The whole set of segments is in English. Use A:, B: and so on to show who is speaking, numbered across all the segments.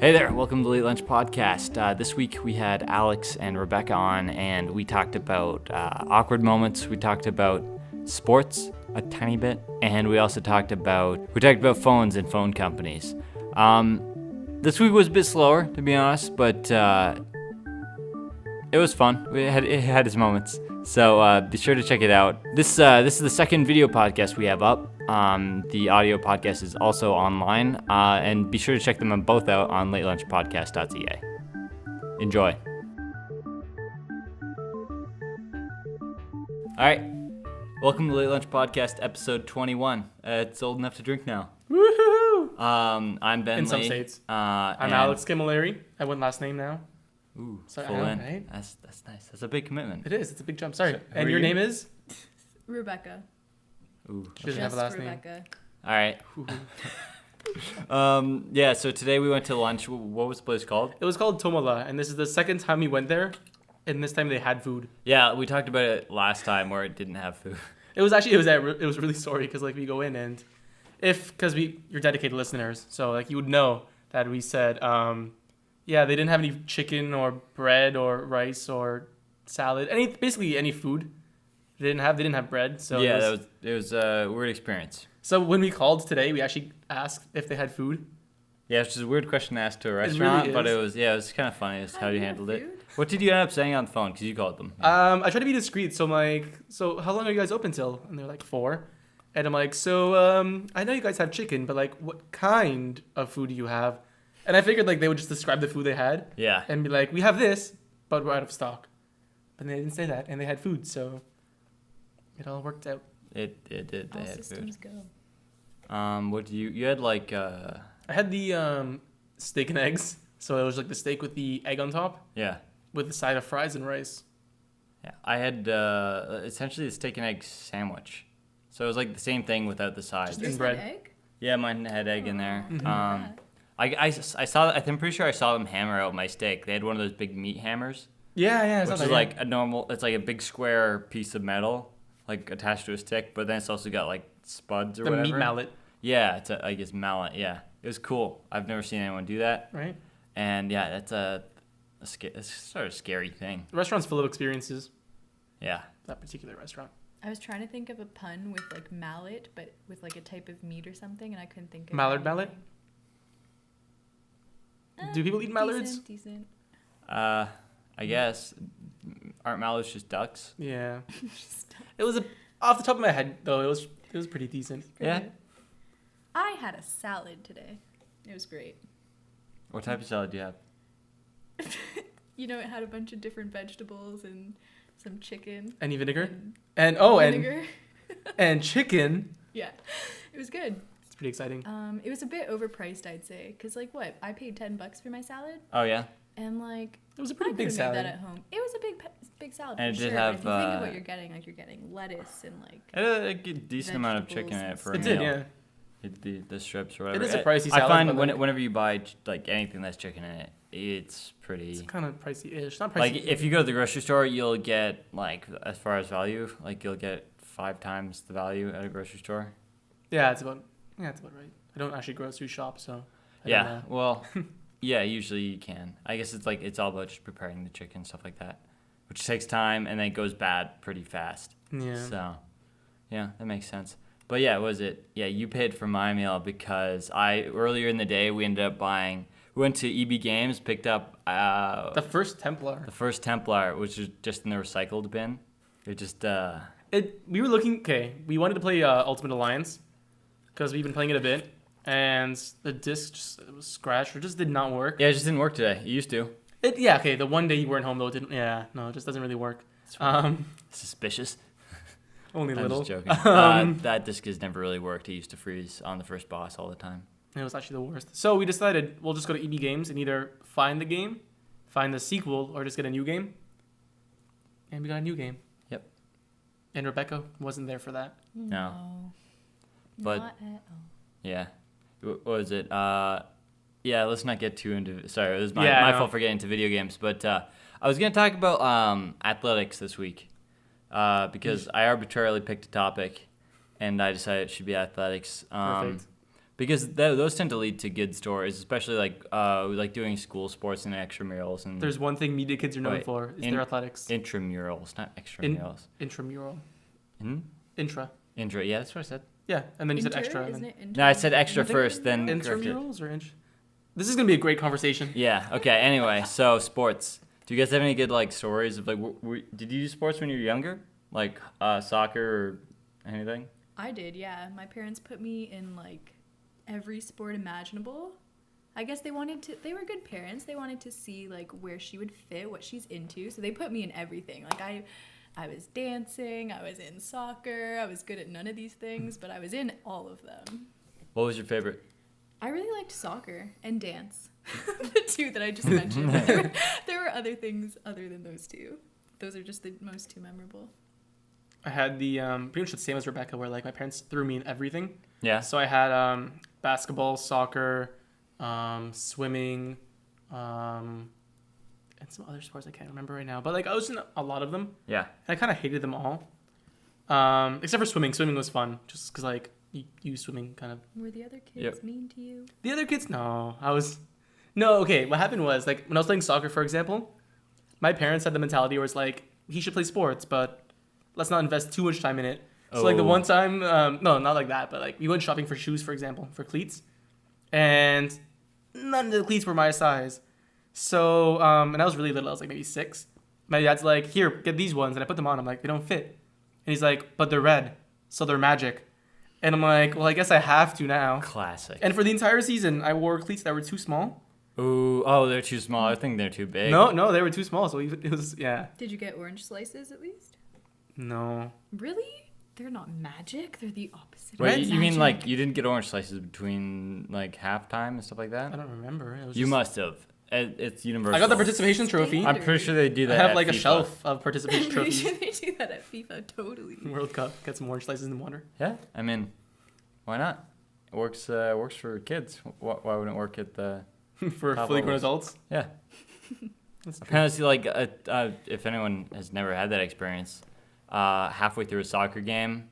A: Hey there, welcome to the Late Lunch Podcast. This week we had Alex and Rebecca on, and we talked about awkward moments. We talked about sports a tiny bit, and we also talked about phones and phone companies. This week was a bit slower, to be honest, but it was fun. It had its moments, so be sure to check it out. This is the second video podcast we have up. The audio podcast is also online, and be sure to check them both out on latelunchpodcast.ca. Enjoy. All right, welcome to the Late Lunch Podcast, episode 21. It's old enough to drink now.
B: Woohoo!
A: I'm Ben
B: In
A: Lee.
B: some states. I'm Alex Camilleri. I went last name now.
A: Ooh,
B: So,
A: full
B: I
A: in.
B: know, right?
A: That's nice. That's a big commitment.
B: It is. It's a big jump. Sorry.
A: So,
B: and
A: who
B: your
A: are you?
B: name is?
C: Rebecca.
A: Ooh.
B: She doesn't have a last
C: Rebecca.
A: All right. Yeah, so today we went to lunch. What was the place called?
B: It was called Tomola, and this is the second time we went there, and this time they had food.
A: Yeah, we talked about it last time where it didn't have food.
B: It was really sorry because like we go in and you're dedicated listeners, so like you would know that we said yeah, they didn't have any chicken or bread or rice or salad, basically any food. They didn't have bread, so
A: Yeah, it was a weird experience.
B: So when we called today, we actually asked if they had food.
A: Yeah, it's just a weird question to ask to a
B: really
A: restaurant, but
B: is.
A: it was kind of funny as how you
C: do you
A: handled
C: have
A: it.
C: food?
A: What did you end up saying on the phone? Because you called them.
B: I tried to be discreet, so I'm like, so how long are you guys open till? And they're like 4. And I'm like, so I know you guys have chicken, but like what kind of food do you have? And I figured like they would just describe the food they had
A: Yeah.
B: and be like, we have this, but we're out of stock. But they didn't say that, and they had food, so it all worked out.
A: It did. They
C: All
A: had food.
C: systems go.
A: What do you had like
B: I had the steak and eggs, so it was like the steak with the egg on top
A: yeah.
B: with the side of fries and rice.
A: Yeah, I had essentially a steak and egg sandwich. So it was like the same thing without the side.
B: Just
C: Yours
B: in bread.
C: had egg?
A: Yeah, mine had egg in there.
B: Mhm.
A: I saw. I'm pretty sure I saw them hammer out my steak. They had one of those big meat hammers,
B: Yeah,
A: which is like a normal. It's like a big square piece of metal, like attached to a stick. But then it's also got like spuds or
B: the
A: whatever.
B: meat mallet,
A: Yeah, it's I guess mallet. Yeah, it was cool. I've never seen anyone do that.
B: right?
A: And yeah, that's it's sort of a scary thing.
B: The restaurant's full of experiences.
A: Yeah.
B: That particular restaurant.
C: I was trying to think of a pun with like mallet, but with like a type of meat or something, and I couldn't think of
B: Mallard mallet?
C: anything.
B: Do people eat mallards?
C: Decent.
A: I guess aren't mallards just ducks?
B: Yeah.
C: Just
B: It was off the top of my head though. It was pretty decent.
A: Yeah.
C: great. I had a salad today. It was great.
A: What type of salad do you have?
C: You know, it had a bunch of different vegetables and some chicken.
B: Any vinegar?
C: And
B: And
C: vinegar.
B: and chicken.
C: Yeah, it was good.
B: It's pretty exciting.
C: It was a bit overpriced, I'd say, because like what? I paid $10 for my salad,
A: Oh yeah.
C: and like
B: It was a
C: I
B: pretty
C: could
B: big
C: have
B: salad.
C: made that at home. It was a big salad
A: And
C: for
A: it did
C: sure.
A: have,
C: but if you think of what you're getting, like you're getting lettuce and like
A: It had a decent amount of chicken in
C: Vegetables
A: it for a
B: It
A: meal.
B: did, yeah.
A: The strips or whatever.
B: It is a pricey salad.
A: I find
B: but, like,
A: whenever you buy like anything that's chicken in it, it's pretty.
B: it's kind of pricey-ish. Not pricey.
A: Like if you go to the grocery store, you'll get like as far as value, like you'll get 5 times the value at a grocery store.
B: yeah, it's about right. I don't actually grocery shop, so. I don't
A: Yeah.
B: know.
A: Well, yeah. Usually you can. I guess it's all about just preparing the chicken stuff like that, which takes time and then it goes bad pretty fast.
B: Yeah.
A: So, yeah, that makes sense. But yeah, you paid for my meal because earlier in the day we went to EB Games, picked up
B: The first Templar.
A: the first Templar, which is just in the recycled bin. It just
B: We were looking. Okay, we wanted to play Ultimate Alliance because we've been playing it a bit, and the disc it was scratched or just did not work.
A: it just didn't work today. It used to.
B: Okay. The one day you weren't home though, it didn't. Yeah, no, it just doesn't really work.
A: Suspicious.
B: Only
A: I'm
B: little.
A: just joking. That disc has never really worked. It used to freeze on the first boss all the time.
B: It was actually the worst. So we decided we'll just go to EB Games and either find the game, find the sequel, or just get a new game. And we got a new game.
A: Yep.
B: And Rebecca wasn't there for that.
A: No. But-
C: not at all.
A: Yeah. What was it? Yeah, let's not get too into. Sorry, it was
B: Yeah, I
A: my
B: know.
A: fault for getting into video games. But I was gonna talk about athletics this week because I arbitrarily picked a topic, and I decided it should be athletics.
B: Perfect.
A: Because those tend to lead to good stories, especially like doing school sports and extramurals. And
B: There's one thing media kids are known for is their athletics.
A: Intramurals, not extramurals.
B: Intramural.
A: Hmm?
B: Intra.
A: Intra, yeah, that's what I said.
B: Yeah, and then you said
C: Inter?
B: extra.
C: Isn't
B: And
C: it inter?
A: No, I said extra
B: Inter-
A: first, then
B: then
A: corrected.
B: intramurals or inch? This is gonna be a great conversation.
A: Yeah. Okay. Anyway, so sports. Do you guys have any good like stories of like? Did you do sports when you were younger, like soccer or anything?
C: I did, yeah. My parents put me in like every sport imaginable. I guess they were good parents. They wanted to see like where she would fit, what she's into. So they put me in everything. Like I was dancing, I was in soccer, I was good at none of these things, but I was in all of them.
A: What was your favorite?
C: I really liked soccer and dance. The two that I just mentioned. But there were other things other than those two. Those are just the most two memorable.
B: I had the pretty much the same as Rebecca, where like my parents threw me in everything.
A: Yeah.
B: So I had basketball, soccer, swimming, and some other sports I can't remember right now. But like I was in a lot of them.
A: Yeah.
B: And I kind of hated them all, except for swimming. Swimming was fun, just because like you swimming kind of.
C: Were the other kids
A: Yep.
C: mean to you?
B: The other kids, no, okay. What happened was like when I was playing soccer, for example, my parents had the mentality where it's like he should play sports, but let's not invest too much time in it. So like the one time, no, not like that, but like we went shopping for shoes, for example, for cleats, and none of the cleats were my size. So and I was really little. I was like maybe 6. My dad's like, here, get these ones, and I put them on. I'm like, they don't fit, and he's like, but they're red, so they're magic. And I'm like, well, I guess I have to now.
A: Classic.
B: And for the entire season, I wore cleats that were too small.
A: Ooh, oh, they're too small. I think they're too big.
B: No, they were too small. So it was, yeah.
C: Did you get orange slices at least?
B: No.
C: Really? They're not magic. They're the opposite.
A: Wait,
C: of
A: you mean
C: magic.
A: like you didn't get orange slices between like halftime and stuff like
B: I
A: that?
B: don't remember. It was
A: You
B: just-
A: must have. It's universal.
B: I got the participation trophy.
A: I'm pretty sure they do
B: I
A: that.
B: have
A: at
B: like a
A: FIFA.
B: shelf of participation
C: I'm pretty
B: trophies.
C: sure they do that at FIFA. Totally.
B: World Cup. Get some orange slices in the water.
A: Yeah, I mean, why not? It works. Works for kids. Why wouldn't it work at the?
B: For
A: Top
B: fully grown
A: levels.
B: adults.
A: Yeah.
B: That's true.
A: Apparently, like, if anyone has never had that experience, halfway through a soccer game,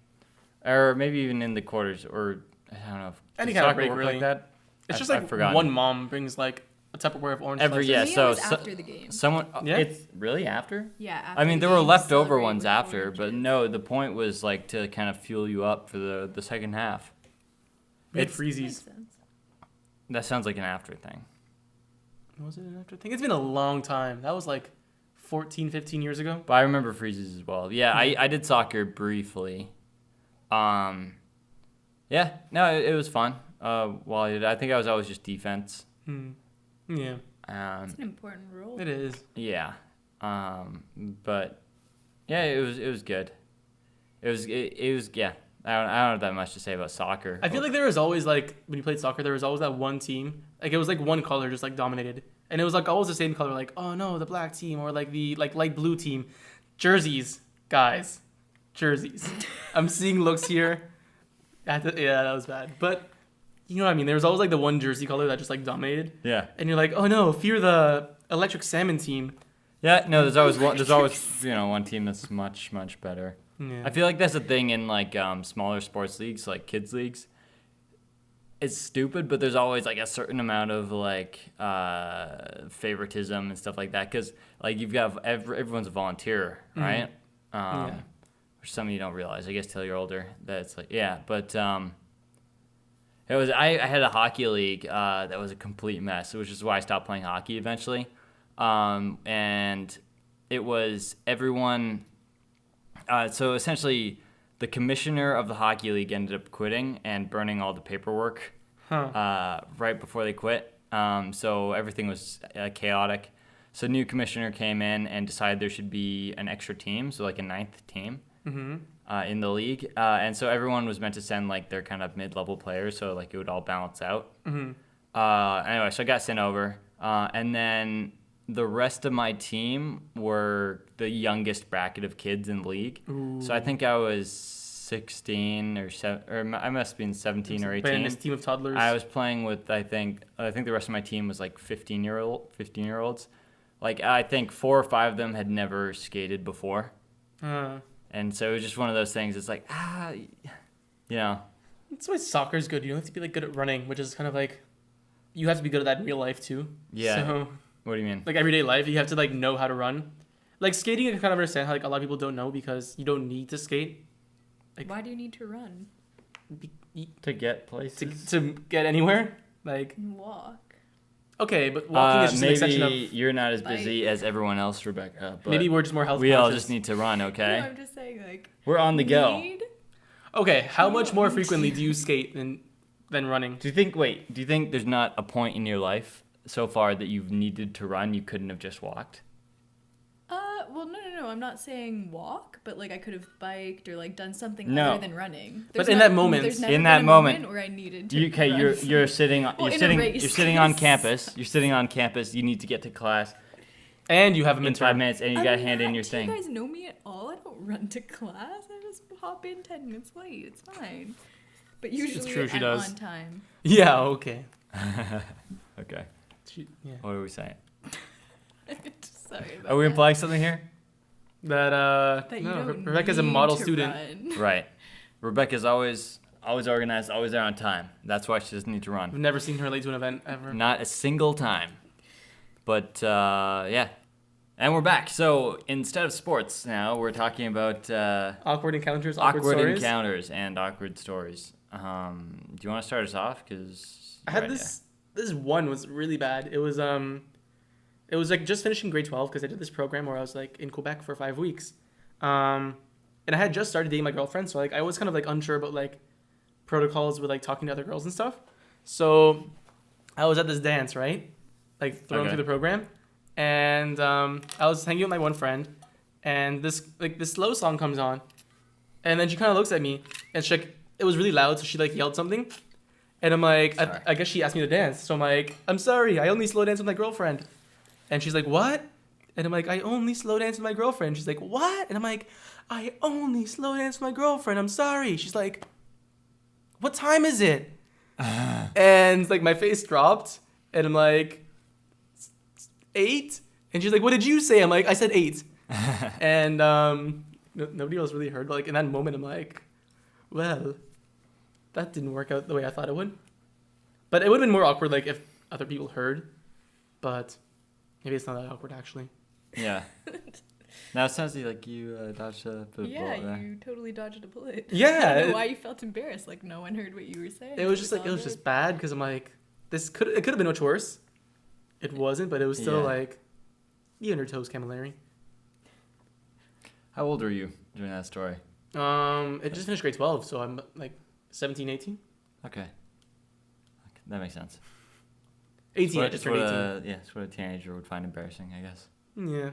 A: or maybe even in the quarters, or I don't know, if
B: Any
A: does
B: kind of
A: soccer
B: break,
A: work
B: really.
A: like that.
B: It's
A: I've-
B: just
A: I've
B: like
A: forgotten.
B: one mom brings like a Tupperware of orange
A: Every-
B: slices.
A: yeah,
C: For me,
A: so-
C: it was
A: so-
C: after the game.
A: Someone,
B: Yeah?
A: it's really after.
C: Yeah. After
A: I mean,
C: the
A: there were
C: game,
A: leftover
C: celebrate
A: ones
C: with
A: after, but
C: oranges.
A: no, the point was like to kind of fuel you up for the second half.
B: We had
A: It's-
C: Makes
B: freezies.
C: sense.
A: That sounds like an after thing.
B: Was it an after thing? It's been a long time. That was like 14, 15 years ago.
A: But I remember freezes as well. Yeah, I did soccer briefly. Yeah, no, it was fun. Well, I think I was always just defense.
B: Yeah,
C: It's an important role.
B: it is.
A: Yeah, but yeah, it was good. It was yeah. I don't have that much to say about soccer.
B: I feel like there was always like when you played soccer, there was always that one team. Like it was like one color just like dominated, and it was like always the same color. Like oh no, the black team or like the like light blue team. Jerseys, guys, jerseys. I'm seeing looks here. Yeah, that was bad. But you know what I mean. There was always like the one jersey color that just like dominated,
A: Yeah.
B: and you're like oh no, fear the electric salmon team.
A: Yeah. No, there's always one. There's always one team that's much better.
B: Yeah.
A: I feel like that's a thing in like smaller sports leagues, like kids leagues. It's stupid, but there's always like a certain amount of like favoritism and stuff like that, because like you've got everyone's a volunteer, right?
B: Yeah.
A: Which some of you don't realize, I guess, till you're older. That it's like yeah, but it was I had a hockey league that was a complete mess, which is why I stopped playing hockey eventually, and it was everyone. So essentially, the commissioner of the hockey league ended up quitting and burning all the paperwork right before they quit. So everything was chaotic. So new commissioner came in and decided there should be an extra team, so like a 9th team in the league. And so everyone was meant to send like their kind of mid-level players, so like it would all balance out. Anyway, so I got sent over, and then the rest of my team were the youngest bracket of kids in the league.
B: Ooh.
A: So I think I was 16 or I must have been 17 or 18.
B: This team of toddlers.
A: I was playing with I think the rest of my team was like 15-year-olds. Like I think 4 or 5 of them had never skated before. And so it was just one of those things. It's like, you know,
B: That's why soccer's good. You don't have to be like good at running, which is kind of like you have to be good at that in real life too.
A: Yeah.
B: So
A: What do you mean?
B: like everyday life, you have to like know how to run. Like skating, I can kind of understand how like a lot of people don't know because you don't need to skate. Like,
C: Why do you need to run?
A: To get places?
B: To get anywhere. Like
C: Walk.
B: okay, but walking is just an extension of.
A: Maybe you're not as busy as everyone else, Rebecca. But
B: Maybe we're just more health
A: we all
B: conscious.
A: just need to run, okay?
C: No, I'm just saying like.
A: We're on the go.
C: Need?
B: Okay, how much more
C: Yeah.
B: frequently do you skate than running?
A: Do you think there's not a point in your life so far that you've needed to run, you couldn't have just walked?
C: Well, no. I'm not saying walk, but like I could have biked or like done something
A: No.
C: other than running.
B: But in that moment-
C: there's never
A: in
C: been
A: that
C: a
A: moment,
C: where I needed to.
A: Okay,
C: run.
A: you're sitting
C: Well,
A: you're
C: in a
A: sitting
C: race,
A: you're sitting on
C: yes.
A: campus. You're sitting on campus. You need to get to class
B: And you have a
A: in 5 minutes, and you
C: I'm
A: gotta hand in
C: not-
A: your
C: do
A: thing.
C: You guys know me at all? I don't run to class. I just hop in 10 minutes late. It's fine. But usually
B: true, she
C: I'm
B: does.
C: on time.
B: Yeah, okay.
A: Okay.
B: Yeah.
A: What are we saying?
C: Sorry about
A: Are we
C: that.
A: implying something here?
C: That you
B: no,
C: don't
B: Rebecca's a
C: need
B: model
C: to
B: student.
C: run.
A: Right. Rebecca's always organized, always there on time. That's why she doesn't need to
B: I've
A: run.
B: never seen her late to an event ever.
A: Not a single time. But yeah. And we're back. So instead of sports now, we're talking about
B: Awkward encounters, awkward
A: awkward
B: stories.
A: encounters and awkward stories. Do you want to start us off? Because
B: I had this one was really bad. It was like just finishing grade 12 because I did this program where I was like in Quebec for 5 weeks. And I had just started dating my girlfriend, so like I was kind of like unsure about like protocols with like talking to other girls and stuff. So I was at this dance, right? Like thrown
A: Okay.
B: through the program. And I was hanging with my one friend, and this slow song comes on, and then she kind of looks at me, and she like, it was really loud, so she like yelled something, and I'm like, I guess she asked me to dance, so I'm like, I'm sorry, I only slow dance with my girlfriend, and she's like, what? And I'm like, I only slow dance with my girlfriend. She's like, what? And I'm like, I only slow dance with my girlfriend. I'm sorry. She's like, what time is it? And like my face dropped, and I'm like, 8? And she's like, what did you say? I'm like, I said 8. And nobody else really heard. But like in that moment, I'm like, well, that didn't work out the way I thought it would. But it would have been more awkward like if other people heard. But maybe it's not that awkward actually.
A: Yeah. Now it sounds like you dodged a bullet
C: Yeah,
A: there.
C: you totally dodged a bullet.
B: Yeah.
C: I don't know why you felt embarrassed. Like no one heard what you were saying.
B: It was just
C: all
B: like it was
C: good.
B: just bad because I'm like, it could have been much worse. It wasn't, but it was still
A: Yeah.
B: like, you and her toes, Camilleri.
A: How old were you during that story?
B: It just finished grade 12, so I'm like 17, 18.
A: Okay. That makes sense.
B: 18, I just
A: It's
B: turned
A: what
B: 18.
A: it's what a teenager would find embarrassing, I guess.
B: Yeah.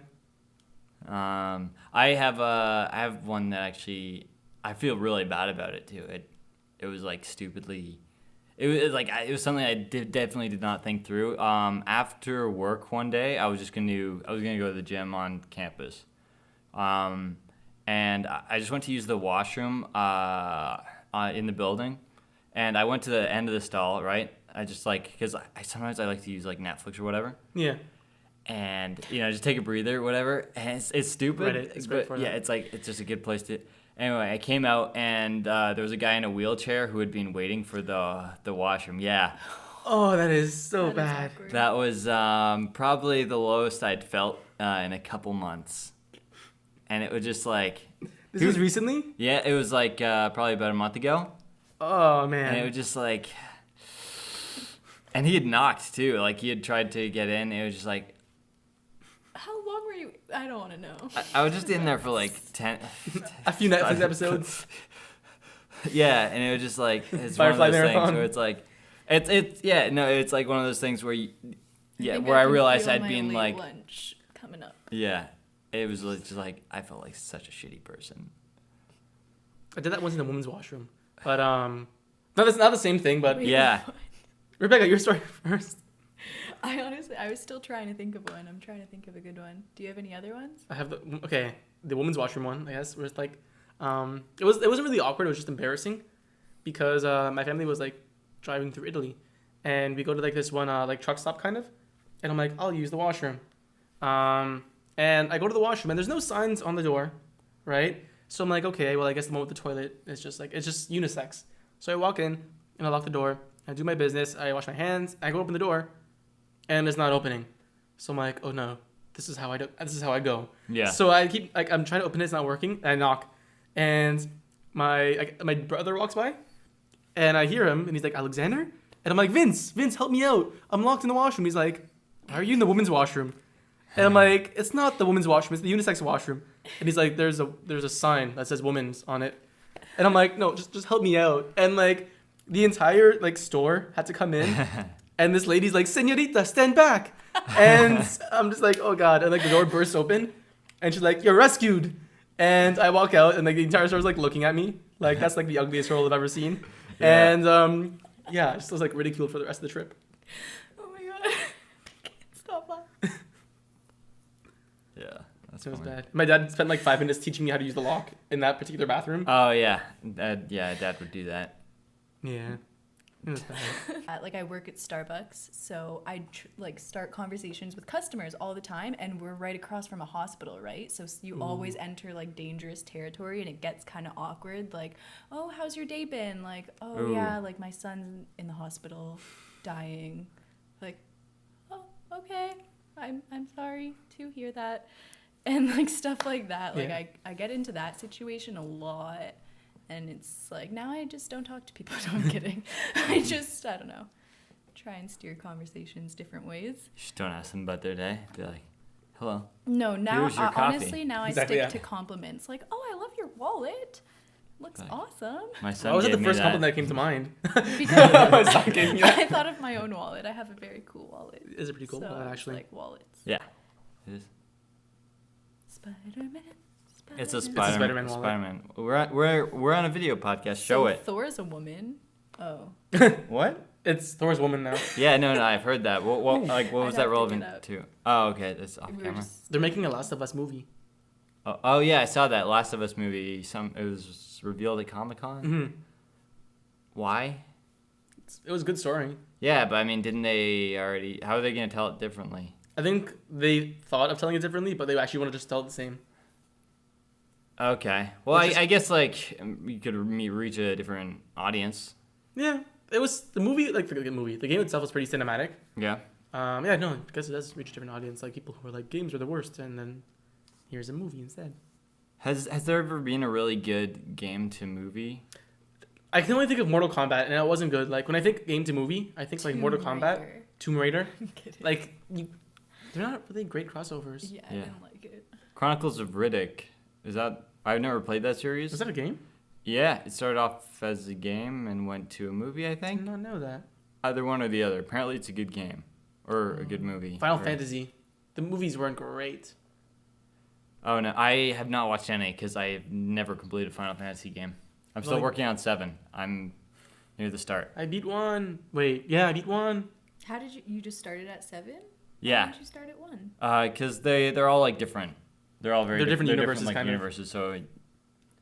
A: I have one that actually I feel really bad about it too. It was like stupidly. It was something I definitely did not think through. After work one day, I was gonna go to the gym on campus, and I just went to use the washroom in the building, and I went to the end of the stall. Right, I just like because sometimes I like to use like Netflix or whatever.
B: Yeah.
A: And just take a breather or whatever. And it's stupid.
B: Reddit is great
A: but
B: for
A: yeah,
B: that.
A: it's just a good place to. Anyway, I came out and there was a guy in a wheelchair who had been waiting for the washroom. Yeah,
B: Oh, that is so
C: That is
B: bad.
C: awkward.
A: that was probably the lowest I'd felt in a couple months, and it was just like.
B: This was recently?
A: Yeah, it was like probably about a month ago,
B: Oh,
A: and it
B: man.
A: was just like. And he had knocked too. Like he had tried to get in. It was just like.
C: How long were you? I don't want to know.
A: I was just in there for like 10.
B: A few Netflix episodes.
A: Yeah, and it was just like it's
B: Firefly
A: one of those
B: Marathon.
A: things where it's like it's like one of those things where
C: think
A: where I
C: can
A: realized
C: feel
A: I'd
C: my
A: been
C: late
A: like
C: lunch coming up.
A: yeah, it was just like I felt like such a shitty person.
B: I did that once in the women's washroom. But, not the same thing, but
C: Wait,
A: Yeah.
C: what?
B: Rebecca, your story first.
C: I was still trying to think of one. I'm trying to think of a good one. Do you have any other ones?
B: I have the women's washroom one, I guess, where it's like, it wasn't really awkward, it was just embarrassing because, my family was like driving through Italy and we go to like this one, like truck stop kind of, and I'm like, I'll use the washroom. And I go to the washroom and there's no signs on the door, right? So I'm like, okay, well, I guess the one with the toilet is just like, it's just unisex. So I walk in and I lock the door. I do my business. I wash my hands. I go open the door, and it's not opening. So I'm like, oh no, this is how I do. This is how I go.
A: Yeah.
B: So I keep like I'm trying to open it. It's not working. And I knock, and my brother walks by, and I hear him, and he's like, Alexander, and I'm like, Vince, help me out. I'm locked in the washroom. He's like, why are you in the women's washroom? And I'm like, it's not the women's washroom. It's the unisex washroom. And he's like, there's a sign that says women's on it. And I'm like, no, just help me out. And like the entire like store had to come in. And this lady's like, Señorita, stand back. And I'm just like, oh God. And like the door bursts open. And she's like, you're rescued. And I walk out and like the entire store's like looking at me. Like that's like the ugliest role I've ever seen.
A: Yeah.
B: And yeah, I just was like ridiculed for the rest of the trip.
C: Oh my god. I can't stop laughing.
A: Yeah. That's
B: It was
A: funny.
B: bad. My dad spent like 5 minutes teaching me how to use the lock in that particular bathroom.
A: Oh yeah. Dad would do that.
B: Yeah. It was bad.
C: Like I work at Starbucks, so I like start conversations with customers all the time, and we're right across from a hospital, right? So you always enter like dangerous territory, and it gets kind of awkward. Like, oh, how's your day been? Like, oh
A: Ooh.
C: yeah, like my son's in the hospital, dying. Like, oh, okay, I'm sorry to hear that, and like stuff like that. Like
B: Yeah.
C: I get into that situation a lot. And it's like, now I just don't talk to people. No, I'm kidding. I don't know, try and steer conversations different ways.
A: You just don't ask them about their day. Be like, hello.
C: No, now,
A: Here's your coffee.
C: honestly, now
B: Exactly,
C: I stick
B: yeah.
C: to compliments. Like, oh, I love your wallet. Looks
A: Like,
C: awesome.
A: My son
B: Why was it
A: gave
B: the
A: me
B: first
A: that.
B: compliment that came to mind?
C: Because
B: My son gave me that.
C: I thought of my own wallet. I have a very cool wallet.
B: It's a pretty cool
C: So
B: wallet,
C: I was
B: actually.
C: like wallets.
A: Yeah. It is.
C: Spider-Man.
A: It's a
B: Spider-Man wallet.
A: Spider-Man. We're on a video podcast. Show
C: So
A: it.
C: Thor's a woman. Oh.
A: What?
B: It's Thor's woman now.
A: Yeah, no, I've heard that. What was
C: I'd
A: that
C: have to
A: relevant
C: get up.
A: to? Oh, okay, that's off
C: We were
A: camera.
C: just-
B: They're making a Last of Us movie.
A: Oh, yeah, I saw that Last of Us movie. It was revealed at Comic-Con.
B: Mm-hmm.
A: Why?
B: It was a good story.
A: Yeah, but I mean, didn't they already? How are they gonna tell it differently?
B: I think they thought of telling it differently, but they actually want to just tell it the same.
A: Okay. Well,
B: It's just-
A: I guess like you could reach a different audience.
B: Yeah, it was the movie. Like the movie, the game itself was pretty cinematic.
A: Yeah.
B: Yeah, no, because it does reach a different audience. Like people who are like games are the worst, and then here's a movie instead.
A: Has there ever been a really good game to movie?
B: I can only think of Mortal Kombat, and it wasn't good. Like when I think game to movie, I think like Mortal
C: Tomb
B: Kombat,
C: Raider.
B: Tomb Raider.
C: I'm kidding.
B: Like they're not really great crossovers.
C: Yeah, I
A: Yeah.
C: didn't like it.
A: Chronicles of Riddick. Is that? I've never played that series.
B: Was that a game?
A: Yeah, it started off as a game and went to a movie, I
B: I did
A: think.
B: not know that.
A: Either one or the other. Apparently, it's a good game or a good movie.
B: Final
A: Or-
B: Fantasy. The movies weren't great.
A: Oh no, I have not watched any because I have never completed a Final Fantasy game. I'm still
B: Like-
A: working on 7. I'm near the start.
B: I beat one. Wait, yeah, I beat one.
C: How did you just started at 7? Why
A: Yeah,
C: did you start at 1?
A: because they're all like different. They're all very
B: They're different
A: they're
B: universes,
A: like
B: kind of.
A: universes. So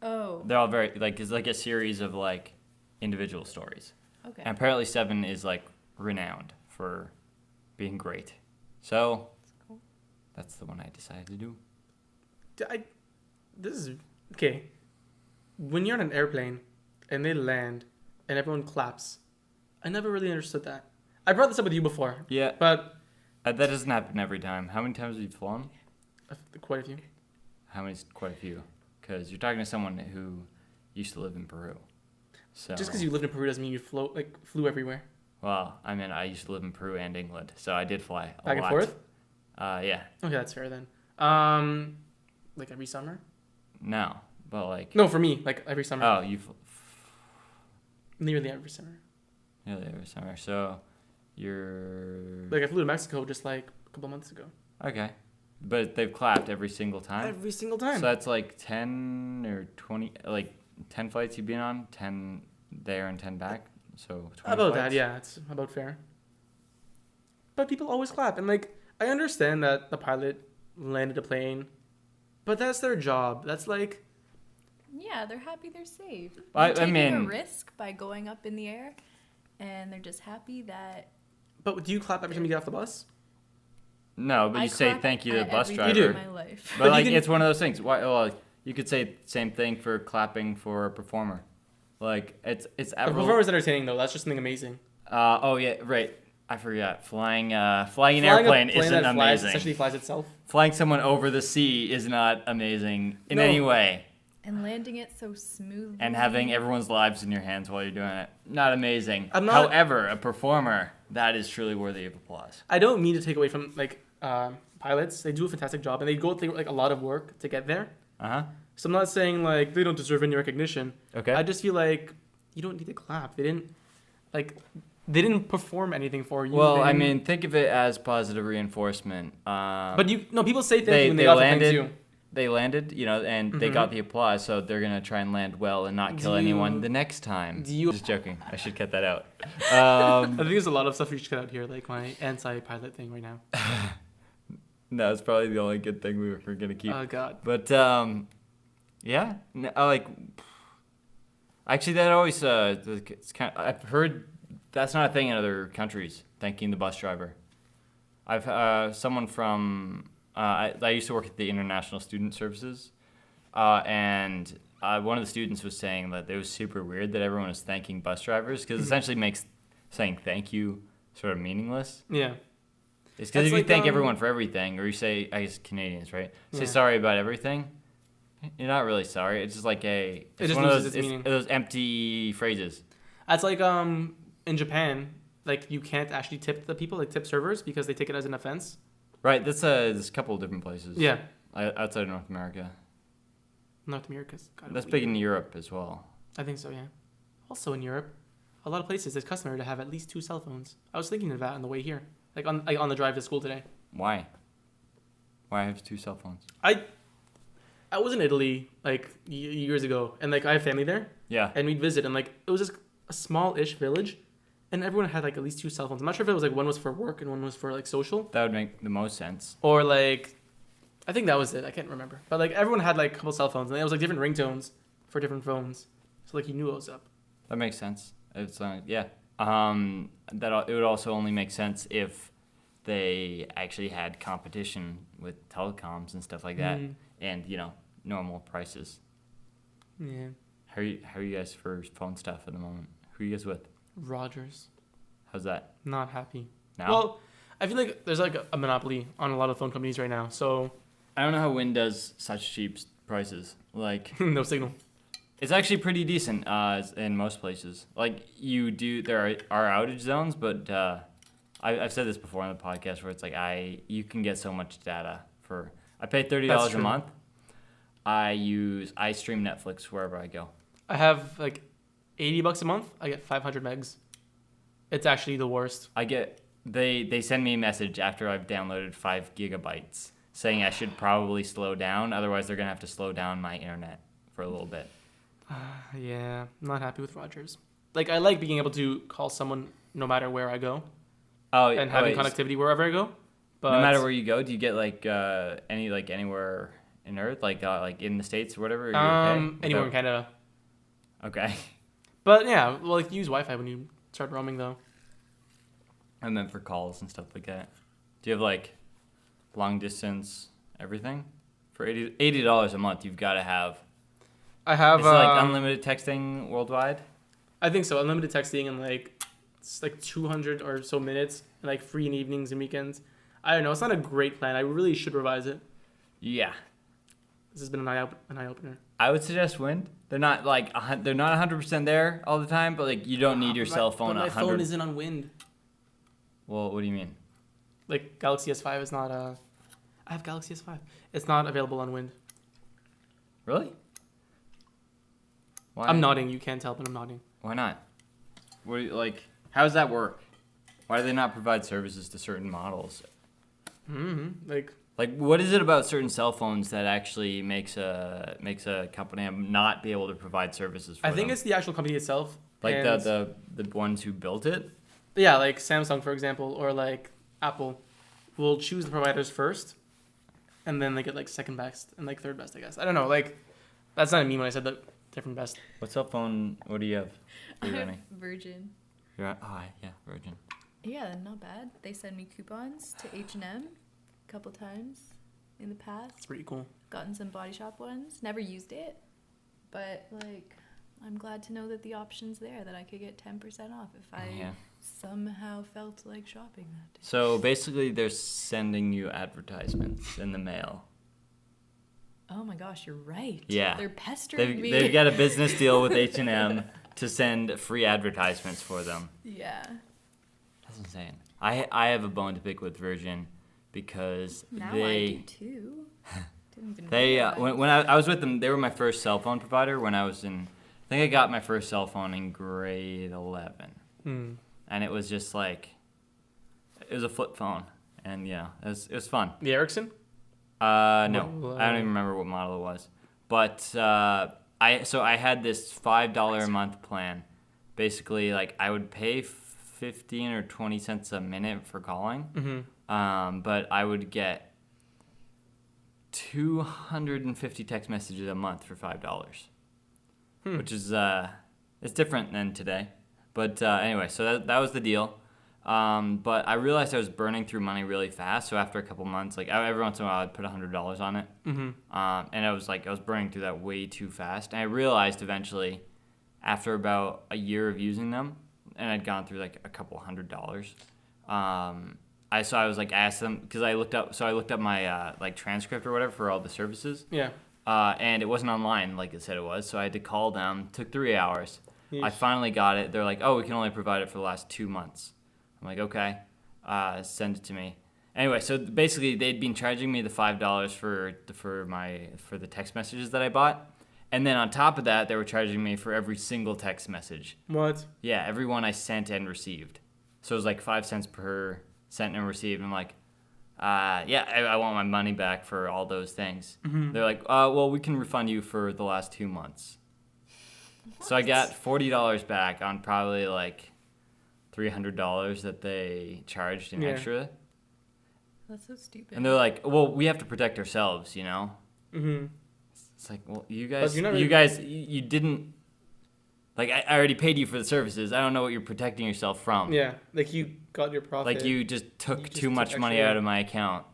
C: Oh,
A: they're all very like it's like a series of like individual stories.
C: okay.
A: And apparently 7 is like renowned for being great. So
C: cool.
A: that's the one I decided to do.
B: This is okay. When you're on an airplane and they land and everyone claps, I never really understood that. I brought this up with you before,
A: Yeah,
B: but
A: that doesn't happen every time. How many times have you flown?
B: quite a few.
A: How many? Quite a few. Because you're talking to someone who used to live in Peru. So
B: Just because you lived in Peru doesn't mean you flew everywhere.
A: Well, I mean, I used to live in Peru and England, so I did fly a
B: Back and
A: lot.
B: forth?
A: Yeah.
B: Okay, that's fair then. Like every summer?
A: No, but like.
B: No, for me, like every summer.
A: Oh, you.
B: Nearly every summer.
A: Nearly every summer. So, you're.
B: Like I flew to Mexico just like a couple months ago.
A: Okay, but they've clapped every single time.
B: Every single time.
A: So that's like 10 or 20, like 10 flights you've been on, 10 there and 10 back. So 20
B: About
A: flights.
B: that, yeah, it's about fair. But people always clap, and like I understand that the pilot landed a plane, but that's their job. That's like
C: Yeah, they're happy they're safe.
A: I
C: They're taking a
A: mean-
C: risk by going up in the air, and they're just happy that.
B: But do you clap every time you get off the bus?
A: No, but
C: I
A: you say
C: clap
A: thank you to the
C: at
A: bus
C: every
A: driver.
C: day
B: You
C: of
B: do.
C: my life.
A: But
B: But
A: like
B: you can-
A: it's one of those things. Why? Well, you could say the same thing for clapping for a performer. Like it's
B: The performer is entertaining though. That's just something amazing.
A: Oh yeah, right. I forgot. Flying an
B: Flying a
A: airplane
B: plane
A: isn't
B: that flies,
A: amazing.
B: essentially flies itself.
A: Flying someone over the sea is not amazing in
B: No.
A: any way.
C: And landing it so smoothly.
A: And having everyone's lives in your hands while you're doing it, not amazing.
B: I'm not-
A: However, a performer, that is truly worthy of applause.
B: I don't mean to take away from like pilots. They do a fantastic job, and they go through like a lot of work to get there.
A: Uh-huh.
B: So I'm not saying like they don't deserve any recognition.
A: Okay.
B: I just feel like you don't need to clap. They didn't perform anything for you.
A: Well,
B: They
A: I
B: didn't-
A: mean, think of it as positive reinforcement.
B: but people say thank you when they
A: they
B: got the
A: landed.
B: thing too.
A: They landed, and they got the applause, so they're gonna try and land well and not kill
B: Do
A: anyone
B: you-
A: the next time.
B: do you-
A: Just joking. I should cut that out.
B: I think there's a lot of stuff you should cut out here, like my anti-pilot thing right now.
A: No, it's probably the only good thing we're gonna keep.
B: Oh God.
A: But yeah, actually that always it's kind of, I've heard that's not a thing in other countries. Thanking the bus driver. I've someone from I used to work at the International Student Services, and one of the students was saying that it was super weird that everyone was thanking bus drivers because essentially makes saying thank you sort of meaningless.
B: Yeah.
A: It's because
B: That's
A: if you
B: like,
A: thank everyone for everything, or you say, I guess Canadians, right? Say
B: Yeah.
A: sorry about everything. You're not really sorry. It's just like
B: It
A: it's
B: just
A: one of
B: loses
A: those,
B: its meaning.
A: those empty phrases.
B: That's like in Japan, like you can't actually tip the people, like tip servers, because they take it as an offense.
A: Right. There's a couple of different places.
B: Yeah.
A: Outside of North America.
B: North America's kind of
A: That's
B: weird.
A: big in Europe as well.
B: I think so, yeah. Also in Europe, a lot of places it's customary to have at least 2 cell phones. I was thinking of that on the way here, like on the drive to school today.
A: Why? Why have 2 cell phones?
B: I was in Italy like years ago, and like I have family there,
A: Yeah.
B: and we'd visit, and like it was just a small-ish village, and everyone had like at least 2 cell phones. I'm not sure if it was like one was for work and one was for like social,
A: That would make the most sense.
B: or like I think that was it. I can't remember, but like everyone had like a couple cell phones, and it was like different ringtones for different phones, so like you knew what was up.
A: That makes sense. It's yeah. It would also only make sense if they actually had competition with telecoms and stuff like that, and normal prices.
B: Yeah.
A: How are you guys for phone stuff at the moment? Who are you guys with?
B: Rogers,
A: How's that?
B: not happy.
A: Now?
B: Well, I feel like there's like a monopoly on a lot of phone companies right now, so
A: I don't know how Wind does such cheap prices. Like,
B: no signal.
A: it's actually pretty decent in most places. Like, there are outage zones, but I've said this before on the podcast where it's like you can get so much data for. I pay $30
B: That's
A: a
B: true.
A: month. I stream Netflix wherever I go.
B: I have like $80 a month. I get 500 megs. It's actually the worst.
A: They send me a message after I've downloaded 5 gigabytes saying I should probably slow down, otherwise they're gonna have to slow down my internet for a little bit.
B: Yeah, I'm not happy with Rogers. Like I like being able to call someone no matter where I go and having connectivity wherever I go. But
A: no matter where you go, do you get anywhere in Earth, like in the States or whatever? Are you okay?
B: Anywhere in Canada.
A: Okay.
B: But yeah, well, like use Wi-Fi when you start roaming though.
A: And then for calls and stuff like that. Do you have like long distance everything? For $80 a month, you've got to have.
B: I have
A: Is it like unlimited texting worldwide?
B: I think so. Unlimited texting and it's like 200 or so minutes, and like free in evenings and weekends. I don't know. It's not a great plan. I really should revise it.
A: Yeah.
B: This has been an eye opener.
A: I would suggest Wind. They're not they're not 100% there all the time, but like you don't need your cell phone
B: But my
A: 100.
B: phone isn't on Wind.
A: Well, what do you mean?
B: Like Galaxy S5 is not I have Galaxy S5. It's not available on Wind.
A: Really? Why?
B: I'm nodding. You can't tell, but I'm nodding.
A: Why not? What do you, how does that work? Why do they not provide services to certain models? Like, what is it about certain cell phones that actually makes a company not be able to provide services for
B: I think
A: them?
B: it's the actual company itself.
A: Like
B: and
A: the ones who built it?
B: Yeah, like Samsung, for example, or like Apple will choose the providers first, and then they get like second best and like third best, I guess. I don't know. Like, that's not me when I said that different best.
A: What cell phone? What do you have? What are you running?
C: Virgin.
A: Yeah, Virgin.
C: Yeah, not bad. They send me coupons to H&M a couple times in the past.
B: It's pretty cool.
C: Gotten some Body Shop ones. Never used it, but like I'm glad to know that the option's there, that I could get 10% off if I somehow felt like shopping that day.
A: So basically, they're sending you advertisements in the mail.
C: Oh my gosh, you're right.
A: Yeah.
C: They're pestering me.
A: They've got a business deal with H&M to send free advertisements for them.
C: Yeah.
A: That's insane. I have a bone to pick with Virgin because
C: Now
A: they...
C: I do too. Didn't even
A: They
C: realize.
A: when I was with them, they were my first cell phone provider when I was in. I think I got my first cell phone in grade 11, and it was just like, it was a flip phone, and yeah, it was fun.
B: The Ericsson?
A: No, I don't even remember what model it was, but I had this $5 a month plan. Basically, like I would pay 15 or 20 cents a minute for calling, but I would get 250 text messages a month for $5, which is it's different than today. But anyway, so that was the deal. But I realized I was burning through money really fast. So after a couple months, like every once in a while, I'd put $100 on it, and I was burning through that way too fast. And I realized eventually, after about a year of using them, and I'd gone through like a couple $100. I asked them because I looked up my like transcript or whatever for all the services.
B: Yeah.
A: And it wasn't online like it said it was, so I had to call them. Took 3 hours.
B: Yeesh.
A: I finally got it. They're like, "Oh, we can only provide it for the last 2 months." I'm like, "Okay, send it to me." Anyway, so basically they'd been charging me the $5 for the text messages that I bought, and then on top of that, they were charging me for every single text message.
B: What?
A: Yeah, every one I sent and received. So it was like 5 cents per sent and received. I'm like, I want my money back for all those things. They're like, well, we can refund you for the last 2 months. What? So I got $40 back on probably like $300 that they charged in extra.
C: That's so stupid.
A: And they're like, well, we have to protect ourselves, you know? It's like, well, you didn't... Like, I already paid you for the services. I don't know what you're protecting yourself from.
B: Yeah, like you got your profit.
A: Like you just took too much money out of my account.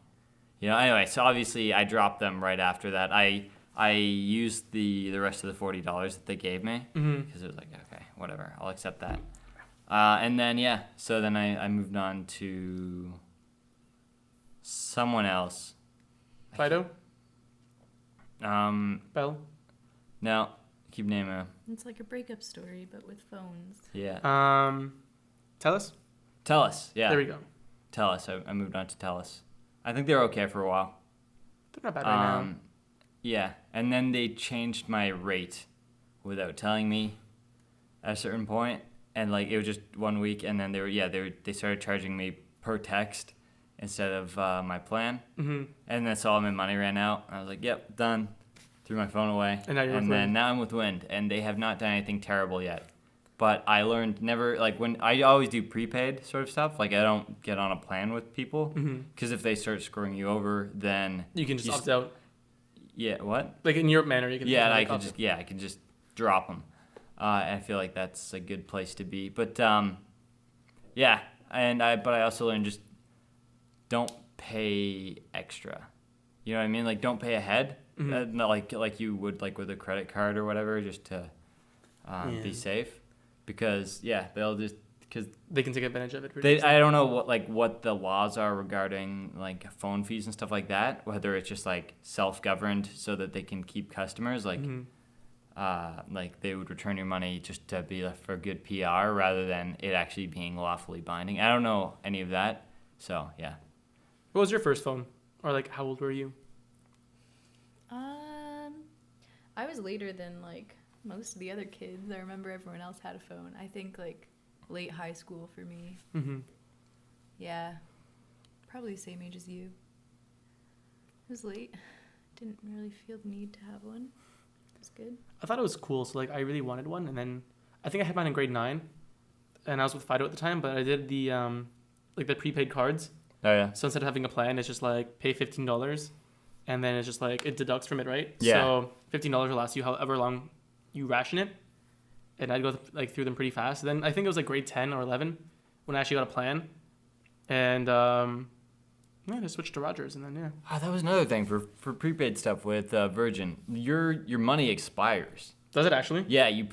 A: You know, anyway, so obviously I dropped them right after that. I used the rest of the $40 that they gave me because it was like, okay, whatever, I'll accept that. And then, so then I moved on to someone else.
B: Fido? Bell?
A: No, keep naming them.
C: It's like a breakup story, but with phones.
A: Yeah.
B: Telus?
A: Telus, yeah.
B: There we go.
A: Telus, I moved on to Telus. I think they were okay for a while.
B: They're not bad right now.
A: Yeah, and then they changed my rate without telling me at a certain point, and like it was just 1 week, and then they started charging me per text instead of my plan, and that's all my money ran out. I was like, yep, done. Threw my phone away, now I'm with Wind, and they have not done anything terrible yet. But I learned never, like when I always do prepaid sort of stuff, like I don't get on a plan with people, because if they start screwing you over, then
B: you can just opt out.
A: Yeah, what?
B: Like in your manner, you can.
A: Yeah, I can just drop them. And I feel like that's a good place to be. But I also learned just don't pay extra. You know what I mean? Like don't pay ahead, not like you would like with a credit card or whatever, just to be safe. Because they'll just because
B: they can take advantage of it.
A: I don't know what the laws are regarding like phone fees and stuff like that. Whether it's just like self-governed so that they can keep customers, like they would return your money just to be for good PR rather than it actually being lawfully binding. I don't know any of that. So yeah.
B: What was your first phone, or like how old were you?
C: I was later than like most of the other kids. I remember everyone else had a phone. I think like late high school for me. Yeah, probably the same age as you. It was late. Didn't really feel the need to have one. It was good.
B: I thought it was cool, so like I really wanted one, and then I think I had mine in grade 9, and I was with Fido at the time, but I did the like the prepaid cards.
A: Oh yeah.
B: So instead of having a plan, it's just like pay $15, and then it's just like it deducts from it, right?
A: Yeah.
B: So $15 will last you however long you ration it, and I'd go through them pretty fast. Then I think it was like grade 10 or 11 when I actually got a plan, and I switched to Rogers, and then
A: that was another thing for prepaid stuff with Virgin. Your money expires
B: Does it actually?
A: Yeah, you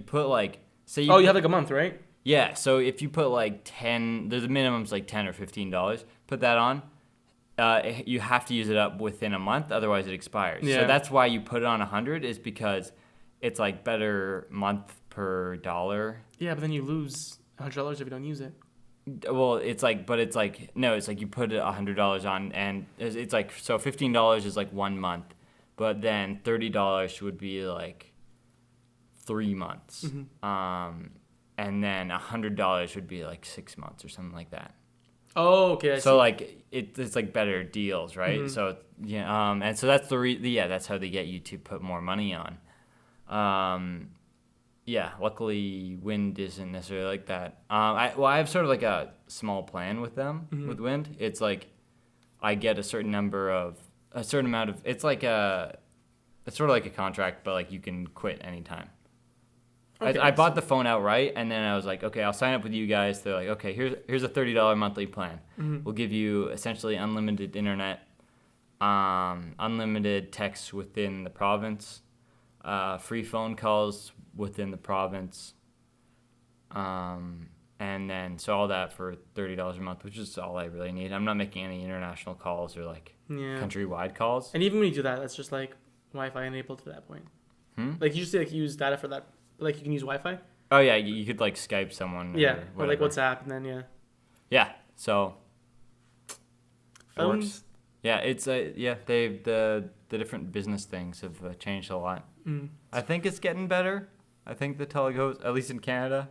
A: put like say
B: You have like a month, right?
A: Yeah, so if you put like 10, there's a minimum's like $10 or $15. Put that on. You have to use it up within a month, otherwise it expires.
B: Yeah.
A: So that's why you put it on 100 is because it's like better month per dollar.
B: Yeah, but then you lose $100 if you don't use it.
A: Well, it's like you put $100 on, and it's like, so $15 is like 1 month, but then $30 would be like 3 months.
B: Mm-hmm.
A: And then $100 would be like 6 months or something like that.
B: Oh, okay. I
A: So
B: see.
A: like it's like better deals, right?
B: Mm-hmm.
A: So yeah, and so that's that's how they get you to put more money on. Yeah, luckily Wind isn't necessarily like that. I have sort of like a small plan with them with Wind. It's like I get a certain amount of. It's sort of like a contract, but like you can quit anytime.
B: Okay,
A: I bought the phone outright, and then I was like, okay, I'll sign up with you guys. They're like, okay, here's a $30 monthly plan.
B: Mm-hmm.
A: We'll give you essentially unlimited internet, unlimited texts within the province, free phone calls within the province, and then so all that for $30 a month, which is all I really need. I'm not making any international calls or like countrywide calls.
B: And even when you do that, that's just like Wi-Fi enabled to that point. Like you just like use data for that. Like you can use Wi-Fi.
A: Oh yeah, you could like Skype someone.
B: Or like WhatsApp, and then
A: Yeah, so it
B: phones.
A: works. Yeah, it's they've the different business things have changed a lot. I think it's getting better. I think the telcos, at least in Canada.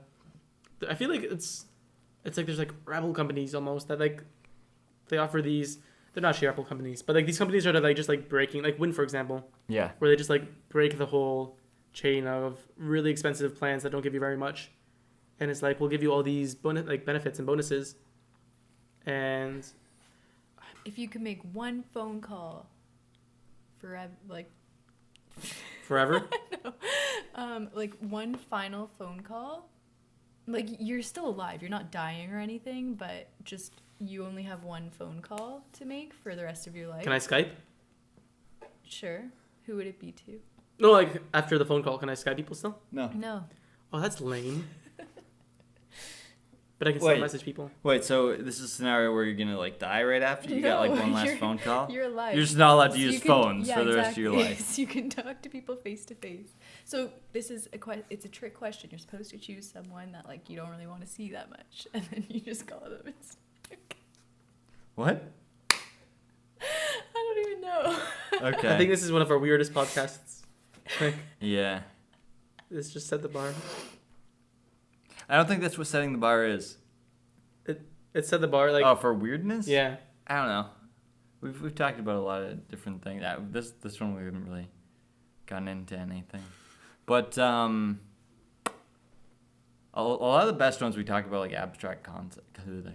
B: I feel like it's like there's like rebel companies almost that like they offer these. They're not actually rebel companies, but like these companies are like just like breaking, like Wind for example.
A: Yeah.
B: Where they just like break the whole chain of really expensive plans that don't give you very much, and it's like we'll give you all these benefits and bonuses, and
C: If you could make one phone call forever,
B: forever.
C: like one final phone call, like you're still alive, you're not dying or anything, but just you only have one phone call to make for the rest of your life.
B: Can I Skype?
C: Sure. Who would it be to?
B: No, like after the phone call, can I Skype people still?
C: No.
B: Oh, that's lame. But I can still
A: Wait.
B: message people.
A: Wait, so this is a scenario where you're gonna like die right after you got like one last phone call?
C: You're alive.
A: You're just not allowed to
C: So
A: use
C: you can-
A: phones
C: yeah,
A: for the rest of your
C: exactly.
A: life.
C: Yes, you can talk to people face to face. So this is it's a trick question. You're supposed to choose someone that like you don't really want to see that much, and then you just call them.
A: What?
C: I don't even know.
A: Okay.
B: I think this is one of our weirdest podcasts. Like,
A: Yeah.
B: this just set the bar.
A: I don't think that's what setting the bar is.
B: It set the bar like.
A: For weirdness?
B: Yeah.
A: I don't know. We've talked about a lot of different things. This one we haven't really gotten into anything. But a lot of the best ones we talk about like abstract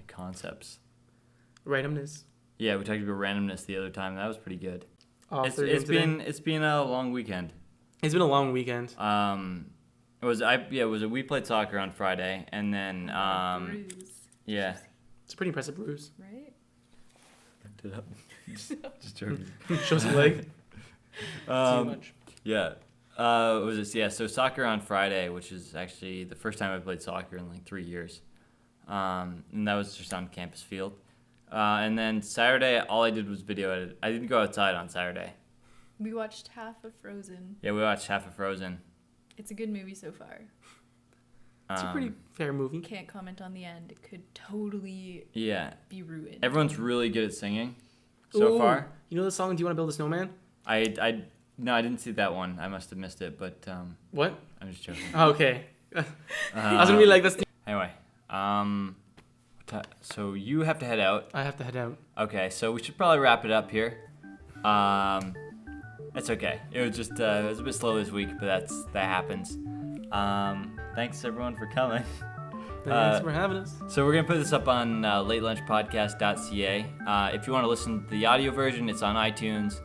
A: concepts.
B: Randomness.
A: Yeah, we talked about randomness the other time. That was pretty good.
B: It's
A: It's been a long weekend.
B: It's been a long weekend.
A: We played soccer on Friday, and then
C: Bruise,
A: yeah.
B: It's a pretty impressive bruise.
C: right?
A: Looked it up. Just joking.
B: Shows a leg. Too much.
A: Yeah. Was this? Yeah. So soccer on Friday, which is actually the first time I played soccer in like 3 years, and that was just on campus field. And then Saturday, all I did was video edit. I didn't go outside on Saturday.
C: We watched half of Frozen.
A: Yeah, we watched half of Frozen.
C: It's a good movie so far.
B: It's a pretty fair movie.
C: Can't comment on the end. It could totally be ruined.
A: Everyone's really good at singing so
B: Ooh,
A: far.
B: You know the song "Do You Want to Build a Snowman"?
A: No, I didn't see that one. I must have missed it, but
B: What?
A: I'm just joking.
B: Oh, okay. I was gonna be like, that's.
A: Anyway, so you have to head out.
B: I have to head out.
A: Okay, so we should probably wrap it up here. It's okay. It was just it was a bit slow this week, but that happens. Thanks everyone for coming.
B: Thanks for having us.
A: So we're gonna put this up on latelunchpodcast.ca. If you want to listen to the audio version, it's on iTunes.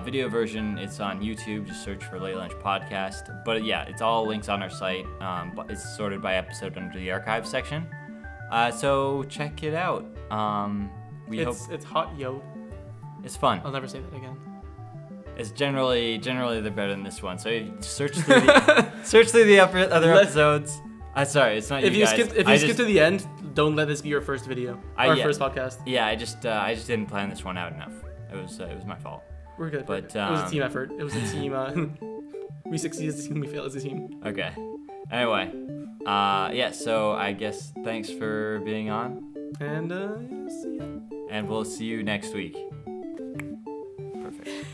A: Video version, it's on YouTube. Just search for Late Lunch Podcast. But yeah, it's all links on our site. But it's sorted by episode under the archive section. So check it out.
B: It's hot, yo.
A: It's fun.
B: I'll never say that again.
A: It's generally they're better than this one. So you search through the other episodes. Sorry, it's not
B: If
A: you
B: you
A: guys.
B: skip to the end, don't let this be your first video or first podcast.
A: Yeah, I just didn't plan this one out enough. It was my fault.
B: We're good.
A: But
B: it was a team effort. It was a team. We succeed as a team. We fail as a team.
A: Okay. Anyway, yeah. So I guess thanks for being on,
B: And see ya.
A: and we'll see you next week. Perfect.